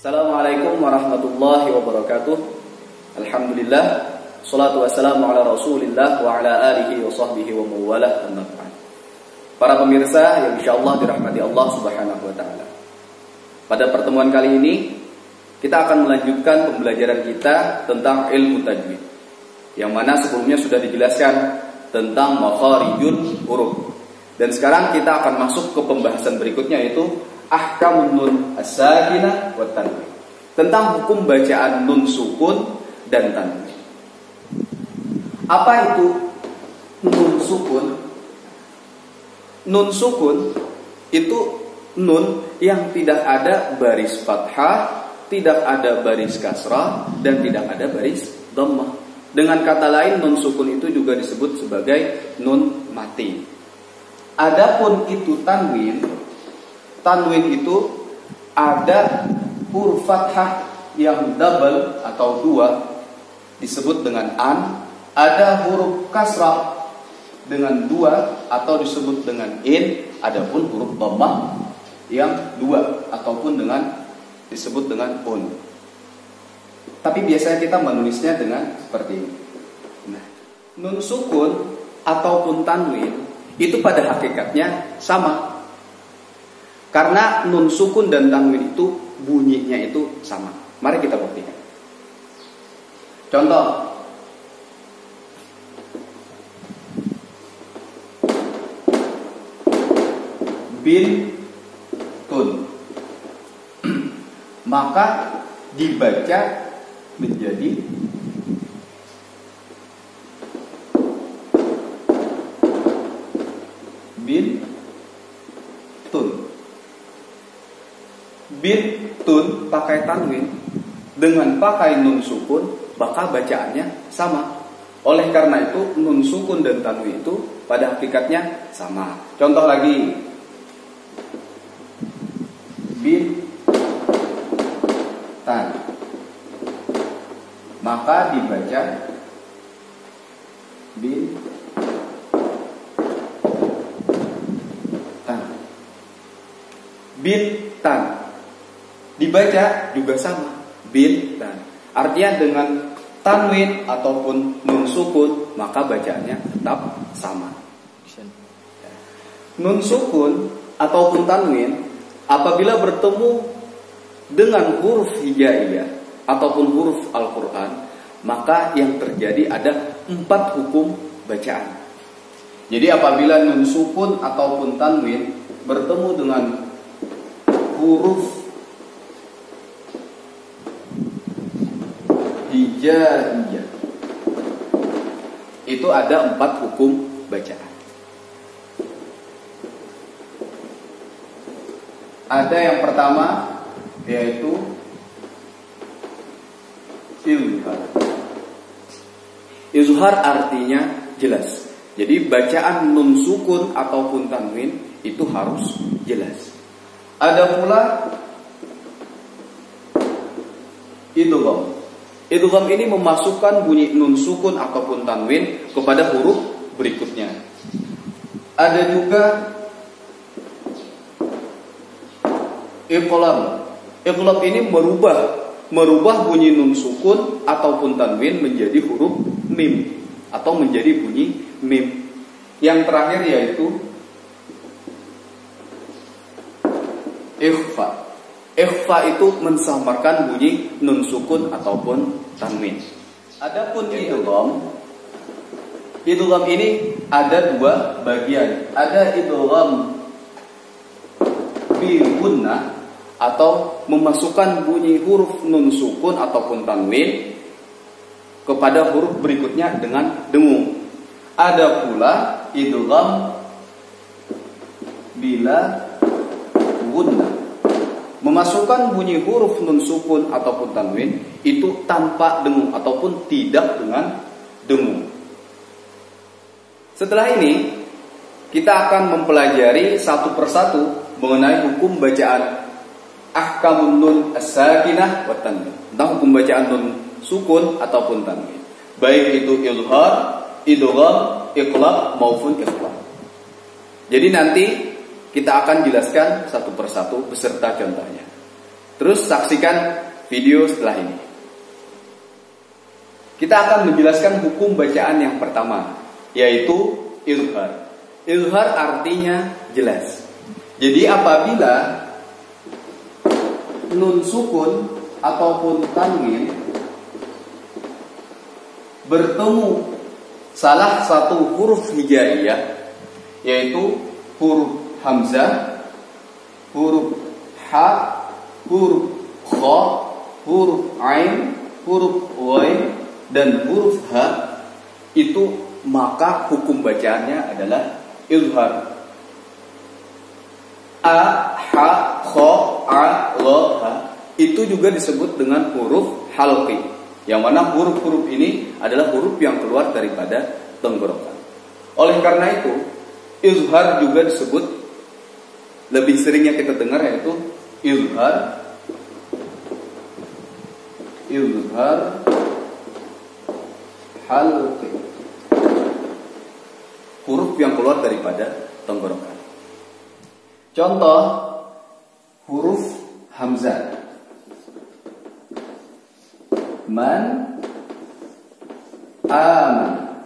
Assalamualaikum warahmatullahi wabarakatuh. Alhamdulillah, salatu wassalamu ala rasulillah wa ala alihi wa sahbihi wa mawalah. Para pemirsa yang insyaallah dirahmati Allah subhanahu wa ta'ala, pada pertemuan kali ini kita akan melanjutkan pembelajaran kita tentang ilmu tajwid, yang mana sebelumnya sudah dijelaskan tentang makharijul huruf. Dan sekarang kita akan masuk ke pembahasan berikutnya, yaitu ahkamun nun as-sakinah wa tanwin, tentang hukum bacaan nun sukun dan tanwin. Apa itu nun sukun? Nun sukun itu nun yang tidak ada baris fathah, tidak ada baris kasrah, dan tidak ada baris dhammah. Dengan kata lain, nun sukun itu juga disebut sebagai nun mati. Adapun itu tanwin, tanwin itu ada huruf fathah yang double atau dua, disebut dengan an. Ada huruf kasrah dengan dua atau disebut dengan in. Adapun huruf dhammah yang dua ataupun disebut dengan un. Tapi biasanya kita menulisnya dengan seperti ini. Nah, nun sukun ataupun tanwin itu pada hakikatnya sama, karena nun sukun dan tanwin itu bunyinya itu sama. Mari kita buktikan. Contoh, bintun, maka dibaca menjadi bintun. Bintun pakai tanwin dengan pakai nun sukun, maka bacaannya sama. Oleh karena itu nun sukun dan tanwin itu pada hakikatnya sama. Contoh lagi, bintan, maka dibaca bintan. Bintan dibaca juga sama, bintan. Artinya dengan tanwin ataupun nun sukun, maka bacaannya tetap sama. Nun sukun ataupun tanwin apabila bertemu dengan huruf hijaiyah ataupun huruf Al-Quran, maka yang terjadi ada 4 hukum bacaan. Jadi apabila nun sukun ataupun tanwin bertemu dengan huruf hijaiyah, itu ada 4 hukum bacaan. Ada yang pertama, yaitu izhar. Izhar artinya jelas. Jadi bacaan nun sukun ataupun tanwin itu harus jelas. Ada pula idgham. Idgham ini memasukkan bunyi nun sukun ataupun tanwin kepada huruf berikutnya. Ada juga iqlab. Iqlab ini merubah bunyi nun sukun ataupun tanwin menjadi huruf mim atau menjadi bunyi mim. Yang terakhir yaitu ikhfa. Ikhfa itu mensamarkan bunyi nun sukun ataupun tanwin. Adapun idgham ini ada 2 bagian. Ada idgham bi gunnah atau memasukkan bunyi huruf nun sukun ataupun tanwin kepada huruf berikutnya dengan dengung. Ada pula idgham bila gunnah, memasukkan bunyi huruf nun sukun ataupun tanwin itu tanpa dengung ataupun tidak dengan dengung. Setelah ini kita akan mempelajari satu persatu mengenai hukum bacaan ahkamun nun as-sakinah wa tanwin, tentang hukum bacaan nun sukun ataupun tanwin, baik itu izhar, idgham, iqlab maupun ikhfa. Jadi nanti kita akan jelaskan satu persatu beserta contohnya. Terus saksikan video setelah ini. Kita akan menjelaskan hukum bacaan yang pertama, yaitu izhar. Izhar artinya jelas. Jadi apabila nun sukun ataupun tanwin bertemu salah satu huruf hijaiyah, yaitu huruf hamzah, huruf ha, huruf kha, huruf ain, huruf ghain, dan huruf ha, itu maka hukum bacaannya adalah izhar. A, ha, kha, a, la, ha itu juga disebut dengan huruf halqi, yang mana huruf-huruf ini adalah huruf yang keluar daripada tenggorokan. Oleh karena itu, izhar juga disebut, lebih seringnya kita dengar, yaitu izhar halqi, huruf yang keluar daripada tenggorokan. Contoh huruf hamzah. Man, aman.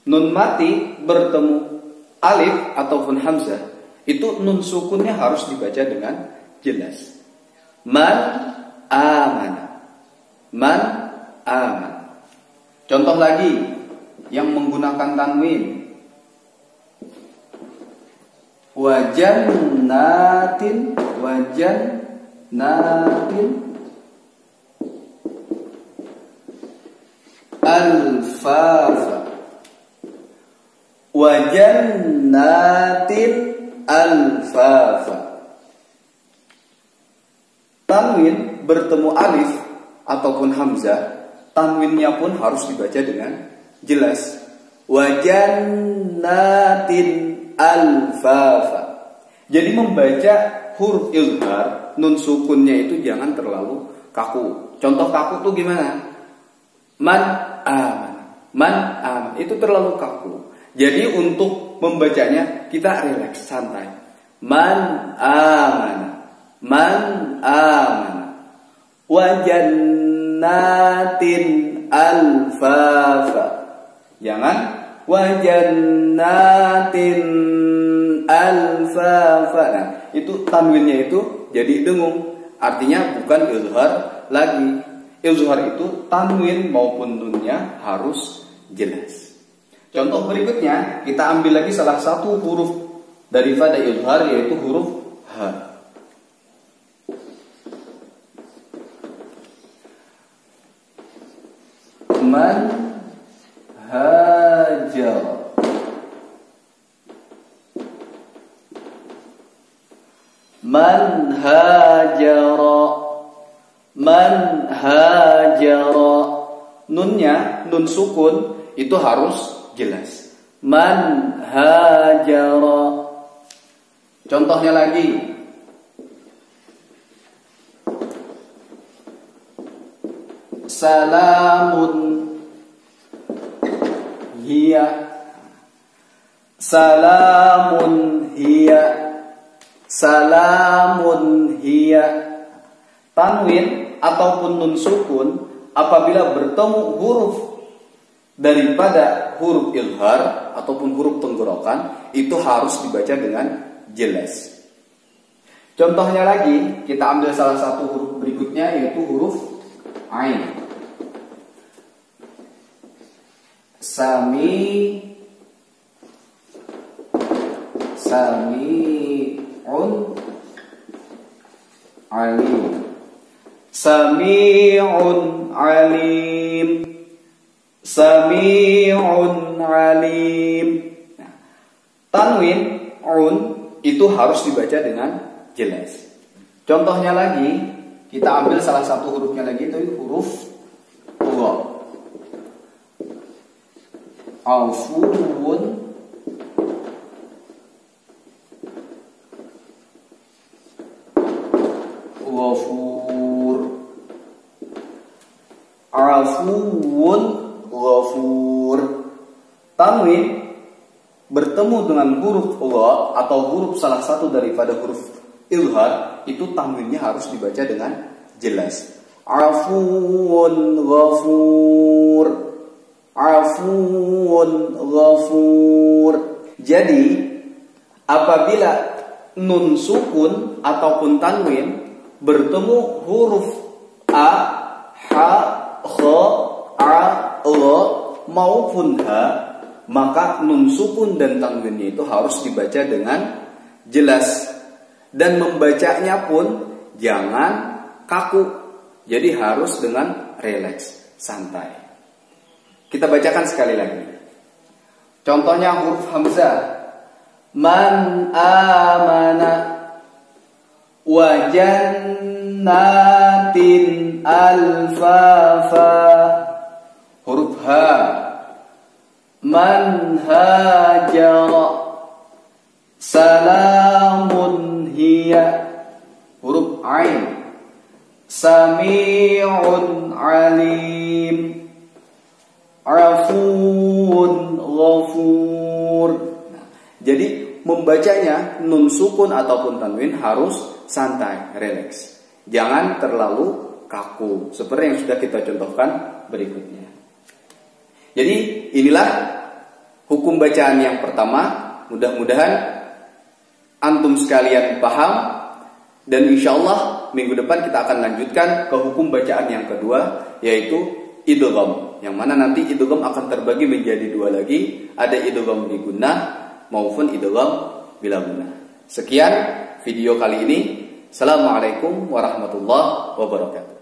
Nun mati bertemu alif ataupun hamzah, itu nun sukunnya harus dibaca dengan jelas. Man aman. Man aman. Contoh lagi yang menggunakan tanwin. Wajannatin, alfafa. Wajannatin alfafa. Tanwin bertemu alif ataupun hamzah, tanwinnya pun harus dibaca dengan jelas. Wajannatin alfafa. Jadi membaca huruf izhar, nun sukunnya itu jangan terlalu kaku. Contoh kaku tuh gimana? Man aman, itu terlalu kaku. Jadi untuk membacanya kita rileks, santai. Man aman. Wajannatin alfafa. Jangan wajannatin alfafa. Nah, itu tanwinnya itu jadi dengung. Artinya bukan izhar lagi. Izhar itu tanwin maupun nunnya harus jelas. Contoh berikutnya, kita ambil lagi salah satu huruf daripada izhar, yaitu huruf ha. Man hajar. Man hajara. Nunnya, nun sukun itu harus jelas. Man hajara. Contohnya lagi. Salamun hiya. Tanwin ataupun nun sukun apabila bertemu huruf daripada huruf izhar ataupun huruf tenggorokan itu harus dibaca dengan jelas. Contohnya lagi, kita ambil salah satu huruf berikutnya, yaitu huruf ain. Sami'un alim. Sami'un alim. Nah, tanwin un itu harus dibaca dengan jelas. Contohnya lagi, kita ambil salah satu hurufnya lagi, itu huruf wa. Afuun ghafur. Afuun ghafur. Tanwin bertemu dengan huruf la atau huruf salah satu daripada huruf izhar, itu tanwinnya harus dibaca dengan jelas. Afuun ghafur, afuun ghafur. Jadi apabila nun sukun ataupun tanwin bertemu huruf a, ha, kha, a, la maupun ha, maka nun sukun dan tanwinnya itu harus dibaca dengan jelas, dan membacanya pun jangan kaku. Jadi harus dengan rileks, santai. Kita bacakan sekali lagi. Contohnya huruf hamzah. Man amana wa jannatin alfafa. Huruf ha. Man hajara salamun hiya. Huruf ain. Sami'un alim. Afuun ghafur. Jadi membacanya nun sukun ataupun tanwin harus santai, rileks. Jangan terlalu kaku, seperti yang sudah kita contohkan berikutnya. Jadi inilah hukum bacaan yang pertama. Mudah-mudahan antum sekalian paham. Dan insya Allah minggu depan kita akan lanjutkan ke hukum bacaan yang kedua, yaitu idgham. Yang mana nanti idgham akan terbagi menjadi dua lagi. Ada idgham bi gunnah maupun idgham bila gunnah. Sekian video kali ini. Assalamualaikum warahmatullahi wabarakatuh.